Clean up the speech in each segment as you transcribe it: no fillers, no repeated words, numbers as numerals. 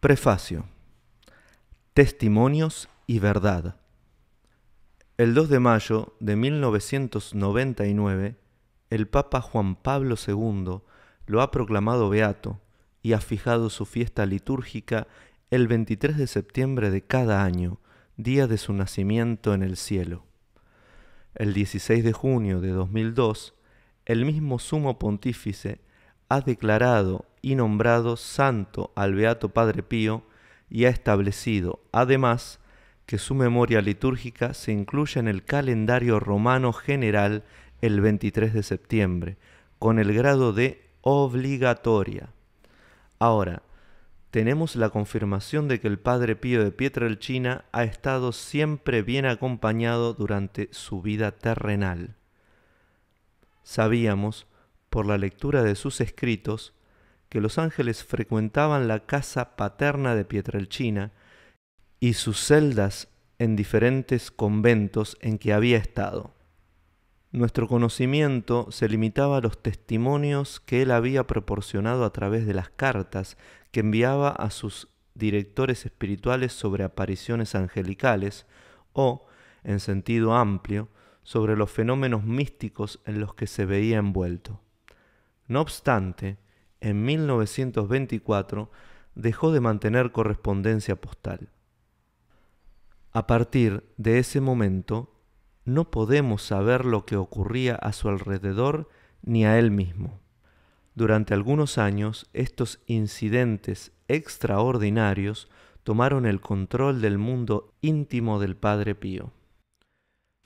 Prefacio. Testimonios y verdad. El 2 de mayo de 1999, el Papa Juan Pablo II lo ha proclamado beato y ha fijado su fiesta litúrgica el 23 de septiembre de cada año, día de su nacimiento en el cielo. El 16 de junio de 2002, el mismo Sumo Pontífice ha declarado y nombrado santo al Beato Padre Pío y ha establecido, además, que su memoria litúrgica se incluya en el calendario romano general el 23 de septiembre, con el grado de obligatoria. Ahora, tenemos la confirmación de que el Padre Pío de Pietrelcina ha estado siempre bien acompañado durante su vida terrenal. Sabíamos, por la lectura de sus escritos, que los ángeles frecuentaban la casa paterna de Pietrelcina y sus celdas en diferentes conventos en que había estado. Nuestro conocimiento se limitaba a los testimonios que él había proporcionado a través de las cartas que enviaba a sus directores espirituales sobre apariciones angelicales o, en sentido amplio, sobre los fenómenos místicos en los que se veía envuelto. No obstante, en 1924 dejó de mantener correspondencia postal. A partir de ese momento, no podemos saber lo que ocurría a su alrededor ni a él mismo. Durante algunos años, estos incidentes extraordinarios tomaron el control del mundo íntimo del Padre Pío.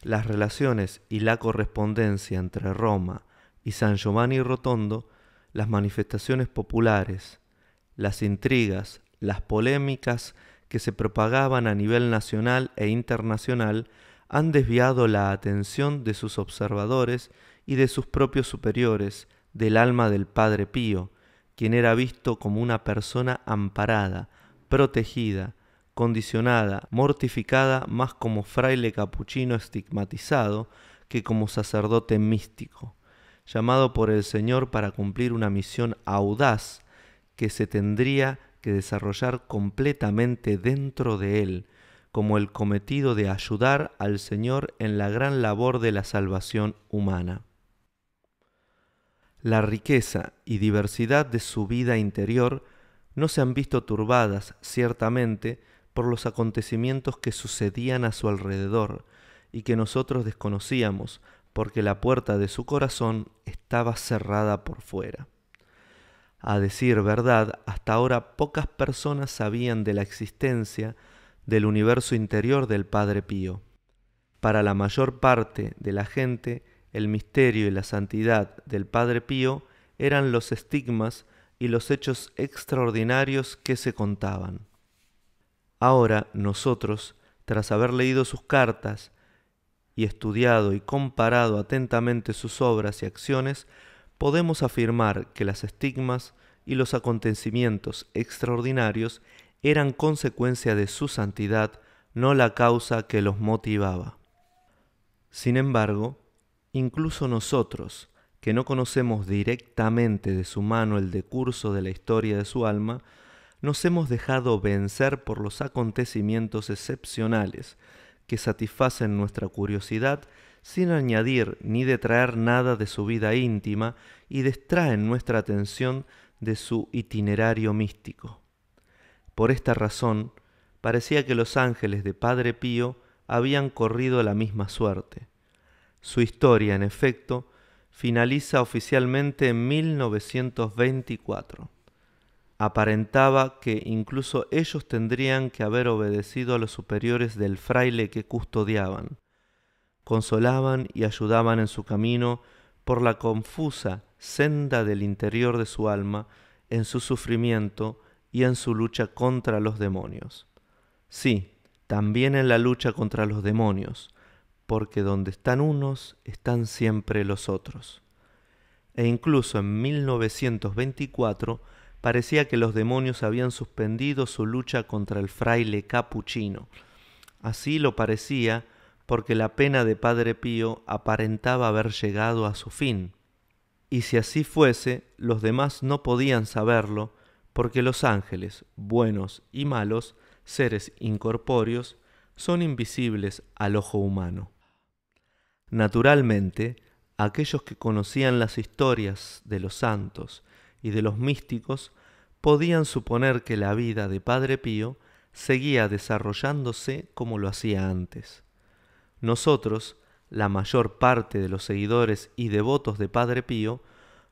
Las relaciones y la correspondencia entre Roma y San Giovanni Rotondo, las manifestaciones populares, las intrigas, las polémicas que se propagaban a nivel nacional e internacional han desviado la atención de sus observadores y de sus propios superiores del alma del Padre Pío, quien era visto como una persona amparada, protegida, condicionada, mortificada más como fraile capuchino estigmatizado que como sacerdote místico, llamado por el Señor para cumplir una misión audaz que se tendría que desarrollar completamente dentro de él, como el cometido de ayudar al Señor en la gran labor de la salvación humana. La riqueza y diversidad de su vida interior no se han visto turbadas, ciertamente, por los acontecimientos que sucedían a su alrededor y que nosotros desconocíamos, porque la puerta de su corazón estaba cerrada por fuera. A decir verdad, hasta ahora pocas personas sabían de la existencia del universo interior del Padre Pío. Para la mayor parte de la gente, el misterio y la santidad del Padre Pío eran los estigmas y los hechos extraordinarios que se contaban. Ahora nosotros, tras haber leído sus cartas y estudiado y comparado atentamente sus obras y acciones, podemos afirmar que las estigmas y los acontecimientos extraordinarios eran consecuencia de su santidad, no la causa que los motivaba. Sin embargo, incluso nosotros, que no conocemos directamente de su mano el decurso de la historia de su alma, nos hemos dejado vencer por los acontecimientos excepcionales que satisfacen nuestra curiosidad sin añadir ni detraer nada de su vida íntima y distraen nuestra atención de su itinerario místico. Por esta razón, parecía que los ángeles de Padre Pío habían corrido la misma suerte. Su historia, en efecto, finaliza oficialmente en 1924. Aparentaba que incluso ellos tendrían que haber obedecido a los superiores del fraile que custodiaban. Consolaban y ayudaban en su camino por la confusa senda del interior de su alma, en su sufrimiento y en su lucha contra los demonios. Sí, también en la lucha contra los demonios, porque donde están unos, están siempre los otros. E incluso en 1924 parecía que los demonios habían suspendido su lucha contra el fraile capuchino. Así lo parecía porque la pena de Padre Pío aparentaba haber llegado a su fin. Y si así fuese, los demás no podían saberlo, porque los ángeles, buenos y malos, seres incorpóreos, son invisibles al ojo humano. Naturalmente, aquellos que conocían las historias de los santos y de los místicos podían suponer que la vida de Padre Pío seguía desarrollándose como lo hacía antes. Nosotros, la mayor parte de los seguidores y devotos de Padre Pío,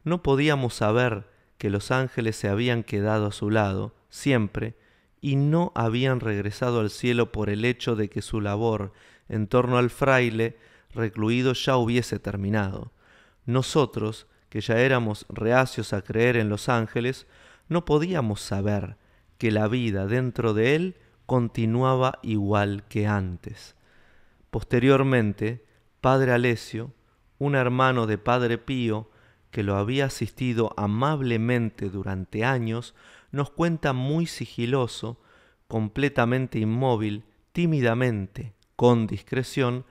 no podíamos saber que los ángeles se habían quedado a su lado siempre y no habían regresado al cielo por el hecho de que su labor en torno al fraile recluido ya hubiese terminado. Nosotros, que ya éramos reacios a creer en los ángeles, no podíamos saber que la vida dentro de él continuaba igual que antes. Posteriormente, Padre Alessio, un hermano de Padre Pío, que lo había asistido amablemente durante años, nos cuenta muy sigiloso, completamente inmóvil, tímidamente, con discreción,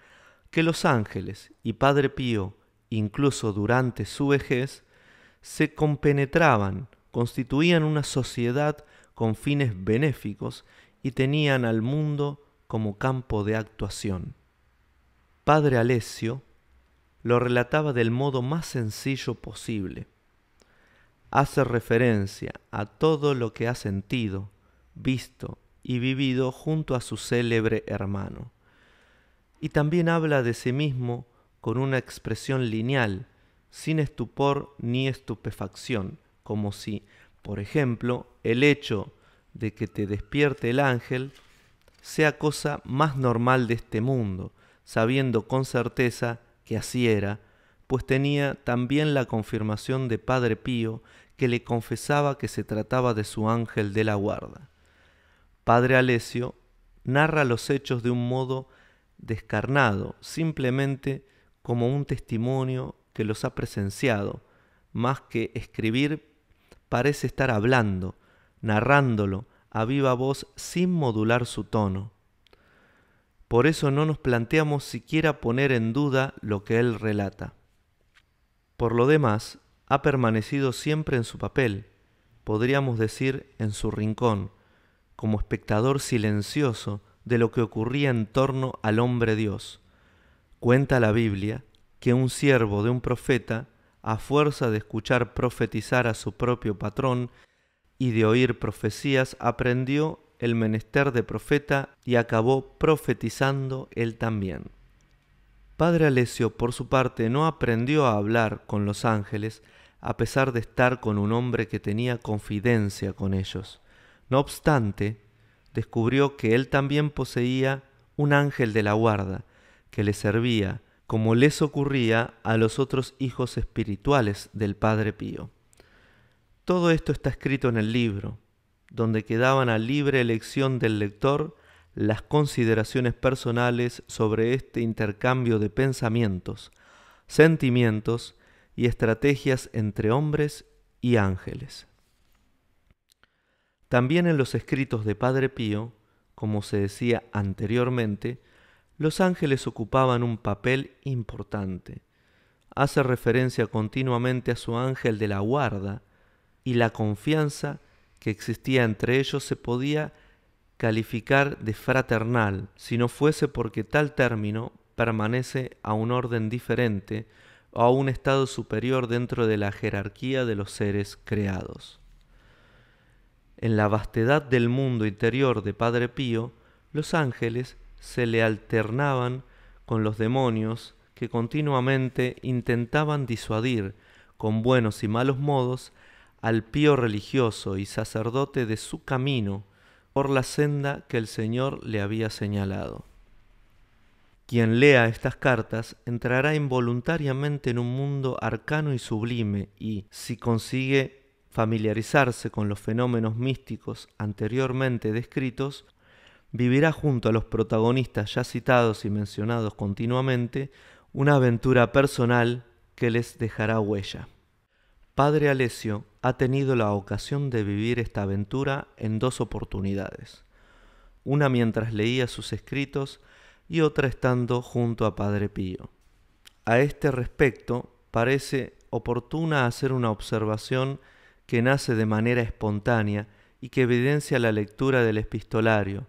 que los ángeles y Padre Pío, incluso durante su vejez, se compenetraban, constituían una sociedad con fines benéficos y tenían al mundo como campo de actuación. Padre Alessio lo relataba del modo más sencillo posible. Hace referencia a todo lo que ha sentido, visto y vivido junto a su célebre hermano. Y también habla de sí mismo con una expresión lineal, sin estupor ni estupefacción, como si, por ejemplo, el hecho de que te despierte el ángel sea cosa más normal de este mundo, sabiendo con certeza que así era, pues tenía también la confirmación de Padre Pío, que le confesaba que se trataba de su ángel de la guarda. Padre Alessio narra los hechos de un modo descarnado, simplemente como un testimonio que los ha presenciado, más que escribir parece estar hablando, narrándolo a viva voz sin modular su tono. Por eso no nos planteamos siquiera poner en duda lo que él relata. Por lo demás, ha permanecido siempre en su papel, podríamos decir en su rincón, como espectador silencioso de lo que ocurría en torno al hombre Dios. Cuenta la Biblia que un siervo de un profeta, a fuerza de escuchar profetizar a su propio patrón y de oír profecías, aprendió el menester de profeta y acabó profetizando él también. Padre Alessio, por su parte, no aprendió a hablar con los ángeles, a pesar de estar con un hombre que tenía confidencia con ellos. No obstante, descubrió que él también poseía un ángel de la guarda, que le servía, como les ocurría a los otros hijos espirituales del Padre Pío. Todo esto está escrito en el libro, donde quedaban a libre elección del lector las consideraciones personales sobre este intercambio de pensamientos, sentimientos y estrategias entre hombres y ángeles. También en los escritos de Padre Pío, como se decía anteriormente, los ángeles ocupaban un papel importante. Hace referencia continuamente a su ángel de la guarda, y la confianza que existía entre ellos se podía calificar de fraternal, si no fuese porque tal término permanece a un orden diferente o a un estado superior dentro de la jerarquía de los seres creados. En la vastedad del mundo interior de Padre Pío, los ángeles se le alternaban con los demonios que continuamente intentaban disuadir con buenos y malos modos al Pío religioso y sacerdote de su camino por la senda que el Señor le había señalado. Quien lea estas cartas entrará involuntariamente en un mundo arcano y sublime y, si consigue familiarizarse con los fenómenos místicos anteriormente descritos, vivirá junto a los protagonistas ya citados y mencionados continuamente una aventura personal que les dejará huella. Padre Alessio ha tenido la ocasión de vivir esta aventura en dos oportunidades, una mientras leía sus escritos y otra estando junto a Padre Pío. A este respecto, parece oportuna hacer una observación que nace de manera espontánea y que evidencia la lectura del epistolario,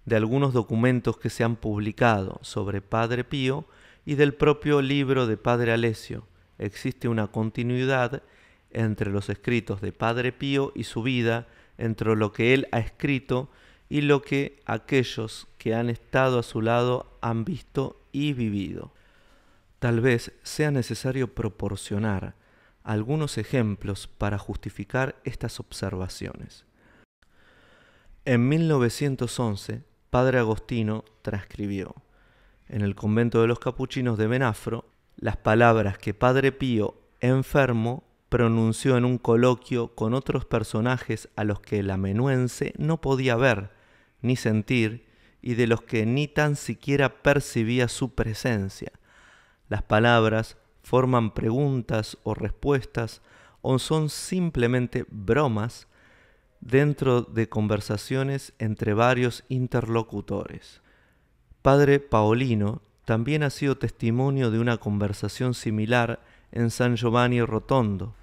de algunos documentos que se han publicado sobre Padre Pío y del propio libro de Padre Alessio. Existe una continuidad entre los escritos de Padre Pío y su vida, entre lo que él ha escrito y lo que aquellos que han estado a su lado han visto y vivido. Tal vez sea necesario proporcionar algunos ejemplos para justificar estas observaciones. En 1911, Padre Agostino transcribió, en el convento de los capuchinos de Benafro, las palabras que Padre Pío, enfermo, pronunció en un coloquio con otros personajes a los que el amanuense no podía ver ni sentir y de los que ni tan siquiera percibía su presencia. Las palabras forman preguntas o respuestas o son simplemente bromas dentro de conversaciones entre varios interlocutores. Padre Paolino también ha sido testimonio de una conversación similar en San Giovanni Rotondo,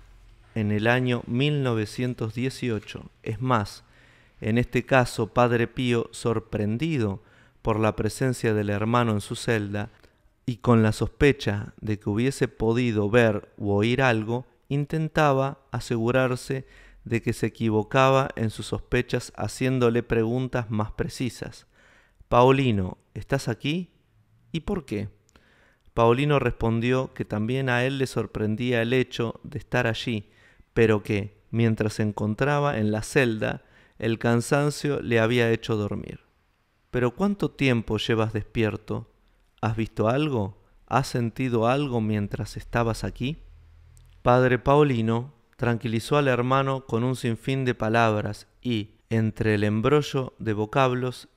en el año 1918. Es más, en este caso Padre Pío, sorprendido por la presencia del hermano en su celda y con la sospecha de que hubiese podido ver u oír algo, intentaba asegurarse de que se equivocaba en sus sospechas haciéndole preguntas más precisas. «Paolino, ¿estás aquí? ¿Y por qué?» Paolino respondió que también a él le sorprendía el hecho de estar allí, pero que, mientras se encontraba en la celda, el cansancio le había hecho dormir. «¿Pero cuánto tiempo llevas despierto? ¿Has visto algo? ¿Has sentido algo mientras estabas aquí?» Padre Paolino tranquilizó al hermano con un sinfín de palabras y, entre el embrollo de vocablos,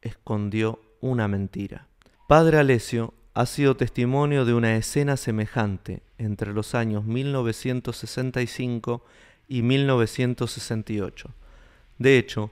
escondió una mentira. Padre Alessio ha sido testimonio de una escena semejante entre los años 1965 y 1968. De hecho,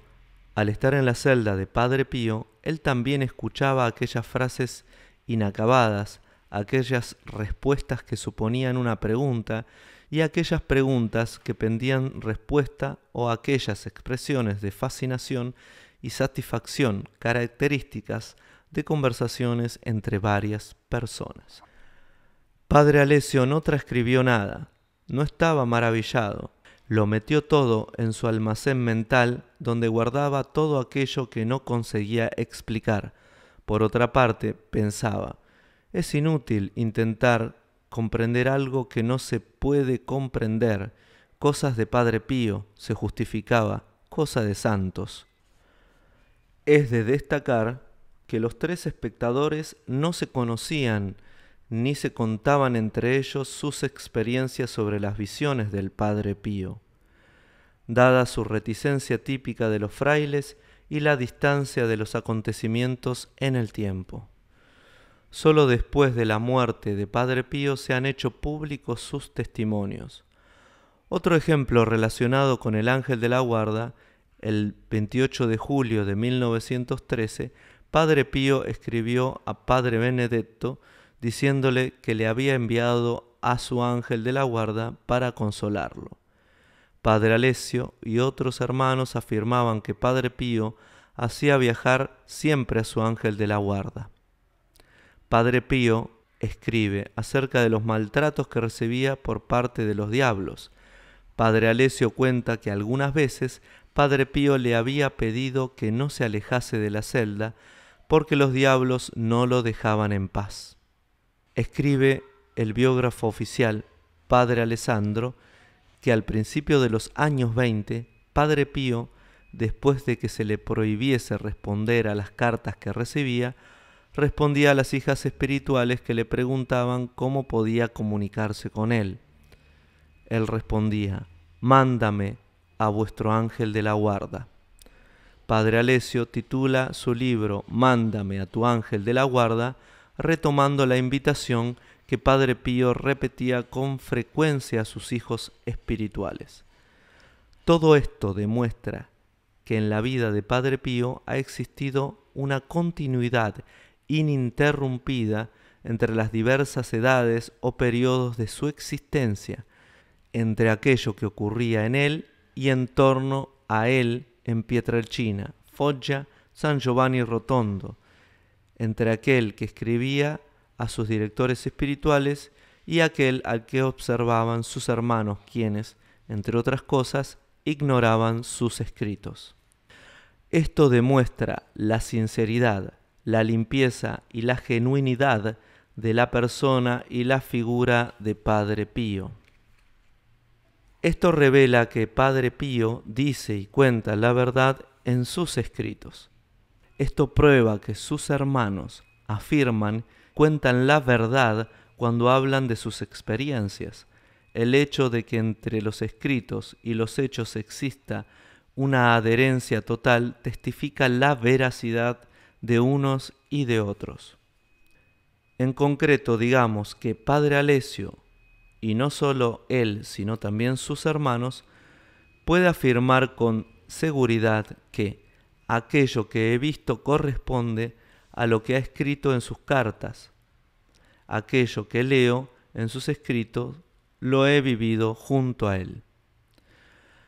al estar en la celda de Padre Pío, él también escuchaba aquellas frases inacabadas, aquellas respuestas que suponían una pregunta y aquellas preguntas que pendían respuesta o aquellas expresiones de fascinación y satisfacción características de conversaciones entre varias personas. Padre Alessio no transcribió nada, no estaba maravillado, lo metió todo en su almacén mental donde guardaba todo aquello que no conseguía explicar. Por otra parte, pensaba, es inútil intentar comprender algo que no se puede comprender. Cosas de Padre Pío, se justificaba, cosa de santos. Es de destacar que los tres espectadores no se conocían ni se contaban entre ellos sus experiencias sobre las visiones del Padre Pío. Dada su reticencia típica de los frailes y la distancia de los acontecimientos en el tiempo. Solo después de la muerte de Padre Pío se han hecho públicos sus testimonios. Otro ejemplo relacionado con el ángel de la guarda, el 28 de julio de 1913, Padre Pío escribió a Padre Benedetto diciéndole que le había enviado a su ángel de la guarda para consolarlo. Padre Alessio y otros hermanos afirmaban que Padre Pío hacía viajar siempre a su ángel de la guarda. Padre Pío escribe acerca de los maltratos que recibía por parte de los diablos. Padre Alessio cuenta que algunas veces Padre Pío le había pedido que no se alejase de la celda porque los diablos no lo dejaban en paz. Escribe el biógrafo oficial, Padre Alessandro, que al principio de los años 20, Padre Pío, después de que se le prohibiese responder a las cartas que recibía, respondía a las hijas espirituales que le preguntaban cómo podía comunicarse con él. Él respondía, «Mándame a vuestro ángel de la guarda». Padre Alessio titula su libro «Mándame a tu ángel de la guarda», retomando la invitación que Padre Pío repetía con frecuencia a sus hijos espirituales. Todo esto demuestra que en la vida de Padre Pío ha existido una continuidad ininterrumpida entre las diversas edades o periodos de su existencia, entre aquello que ocurría en él y en torno a él en Pietrelcina, Foggia, San Giovanni Rotondo, entre aquel que escribía a sus directores espirituales y aquel al que observaban sus hermanos, quienes, entre otras cosas, ignoraban sus escritos. Esto demuestra la sinceridad, la limpieza y la genuinidad de la persona y la figura de Padre Pío. Esto revela que Padre Pío dice y cuenta la verdad en sus escritos. Esto prueba que sus hermanos afirman, cuentan la verdad cuando hablan de sus experiencias. El hecho de que entre los escritos y los hechos exista una adherencia total testifica la veracidad de unos y de otros. En concreto, digamos que Padre Alessio, y no solo él, sino también sus hermanos, puede afirmar con seguridad que aquello que he visto corresponde a lo que ha escrito en sus cartas. Aquello que leo en sus escritos lo he vivido junto a él.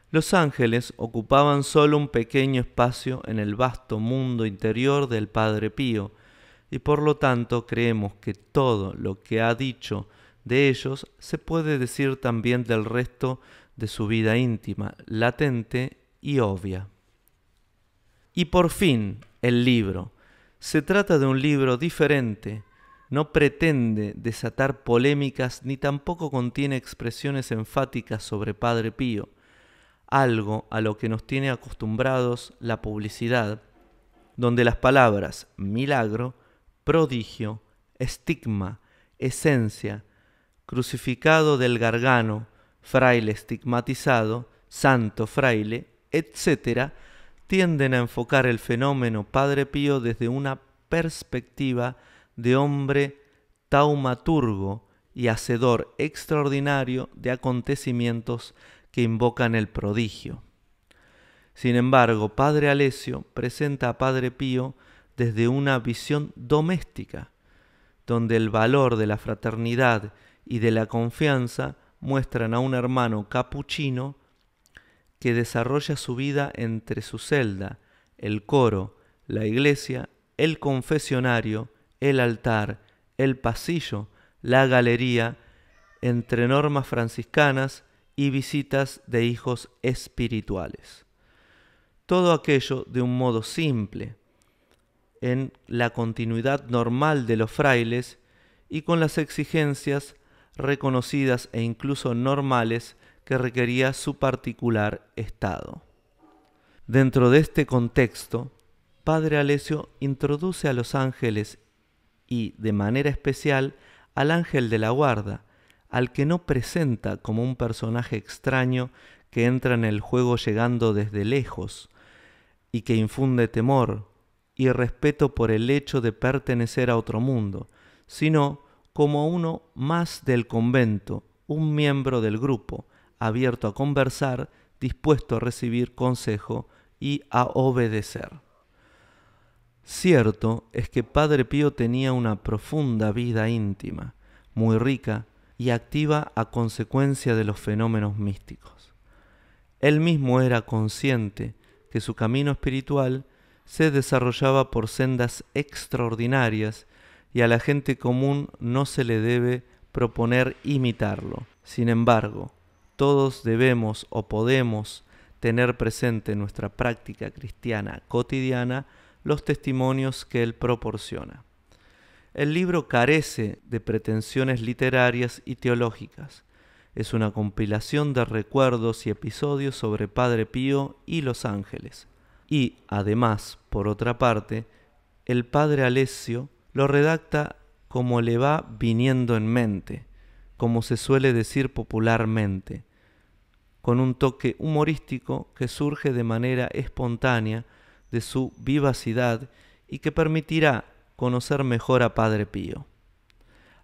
Los ángeles ocupaban solo un pequeño espacio en el vasto mundo interior del Padre Pío, y por lo tanto creemos que todo lo que ha dicho de ellos se puede decir también del resto de su vida íntima, latente y obvia. Y por fin, el libro. Se trata de un libro diferente, no pretende desatar polémicas ni tampoco contiene expresiones enfáticas sobre Padre Pío, algo a lo que nos tiene acostumbrados la publicidad, donde las palabras milagro, prodigio, estigma, esencia, crucificado del Gargano, fraile estigmatizado, santo fraile, etc., tienden a enfocar el fenómeno Padre Pío desde una perspectiva de hombre taumaturgo y hacedor extraordinario de acontecimientos que invocan el prodigio. Sin embargo, Padre Alessio presenta a Padre Pío desde una visión doméstica, donde el valor de la fraternidad y de la confianza muestran a un hermano capuchino que desarrolla su vida entre su celda, el coro, la iglesia, el confesionario, el altar, el pasillo, la galería, entre normas franciscanas y visitas de hijos espirituales. Todo aquello de un modo simple, en la continuidad normal de los frailes y con las exigencias reconocidas e incluso normales que requería su particular estado. Dentro de este contexto, Padre Alessio introduce a los ángeles y, de manera especial, al ángel de la guarda, al que no presenta como un personaje extraño que entra en el juego llegando desde lejos y que infunde temor y respeto por el hecho de pertenecer a otro mundo, sino como uno más del convento, un miembro del grupo, abierto a conversar, dispuesto a recibir consejo y a obedecer. Cierto es que Padre Pío tenía una profunda vida íntima, muy rica y activa a consecuencia de los fenómenos místicos. Él mismo era consciente que su camino espiritual se desarrollaba por sendas extraordinarias y a la gente común no se le debe proponer imitarlo. Sin embargo, todos debemos o podemos tener presente en nuestra práctica cristiana cotidiana los testimonios que él proporciona. El libro carece de pretensiones literarias y teológicas. Es una compilación de recuerdos y episodios sobre Padre Pío y los ángeles. Y, además, por otra parte, el Padre Alessio lo redacta como le va viniendo en mente, como se suele decir popularmente, con un toque humorístico que surge de manera espontánea de su vivacidad y que permitirá conocer mejor a Padre Pío.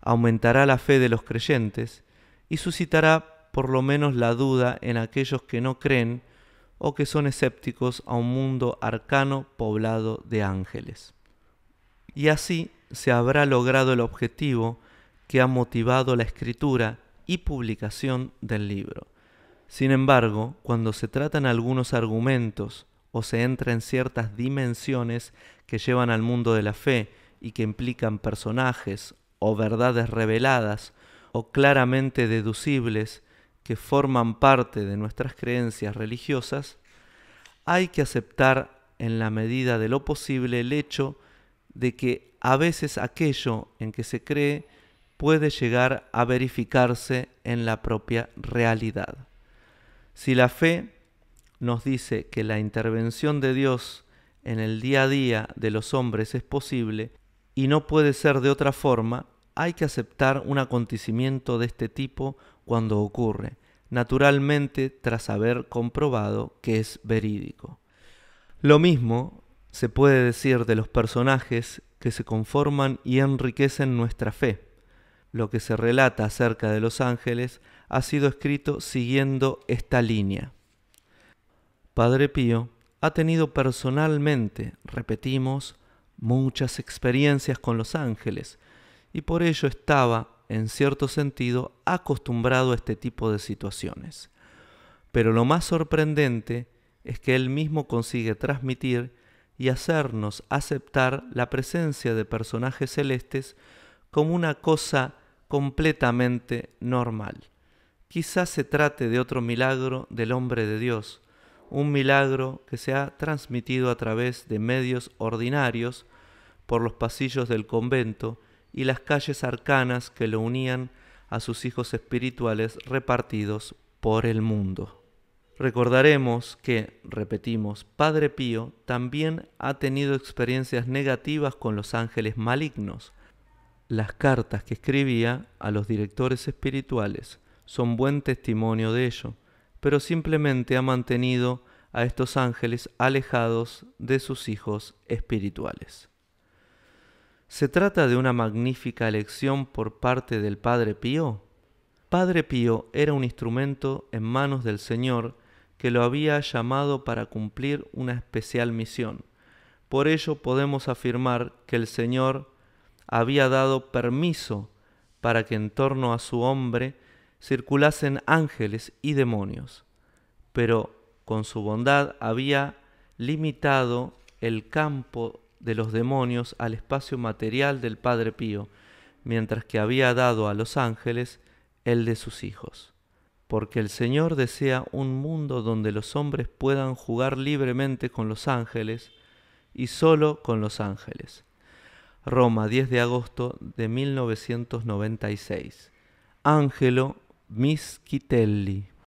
Aumentará la fe de los creyentes y suscitará por lo menos la duda en aquellos que no creen o que son escépticos a un mundo arcano poblado de ángeles. Y así se habrá logrado el objetivo que ha motivado la escritura y publicación del libro, Sin embargo, cuando se tratan algunos argumentos o se entra en ciertas dimensiones que llevan al mundo de la fe y que implican personajes o verdades reveladas o claramente deducibles que forman parte de nuestras creencias religiosas, hay que aceptar en la medida de lo posible el hecho de que a veces aquello en que se cree puede llegar a verificarse en la propia realidad. Si la fe nos dice que la intervención de Dios en el día a día de los hombres es posible y no puede ser de otra forma, hay que aceptar un acontecimiento de este tipo cuando ocurre, naturalmente tras haber comprobado que es verídico. Lo mismo se puede decir de los personajes que se conforman y enriquecen nuestra fe. Lo que se relata acerca de los ángeles ha sido escrito siguiendo esta línea. Padre Pío ha tenido personalmente, repetimos, muchas experiencias con los ángeles y por ello estaba, en cierto sentido, acostumbrado a este tipo de situaciones. Pero lo más sorprendente es que él mismo consigue transmitir y hacernos aceptar la presencia de personajes celestes como una cosa completamente normal. Quizás se trate de otro milagro del hombre de Dios, un milagro que se ha transmitido a través de medios ordinarios por los pasillos del convento y las calles arcanas que lo unían a sus hijos espirituales repartidos por el mundo. Recordaremos que, repetimos, Padre Pío también ha tenido experiencias negativas con los ángeles malignos. Las cartas que escribía a los directores espirituales son buen testimonio de ello, pero simplemente ha mantenido a estos ángeles alejados de sus hijos espirituales. ¿Se trata de una magnífica elección por parte del Padre Pío? Padre Pío era un instrumento en manos del Señor que lo había llamado para cumplir una especial misión. Por ello podemos afirmar que el Señor había dado permiso para que en torno a su hombre circulasen ángeles y demonios, pero con su bondad había limitado el campo de los demonios al espacio material del Padre Pío, mientras que había dado a los ángeles el de sus hijos. Porque el Señor desea un mundo donde los hombres puedan jugar libremente con los ángeles y solo con los ángeles. Roma, 10 de agosto de 1996. Angelo Mischitelli.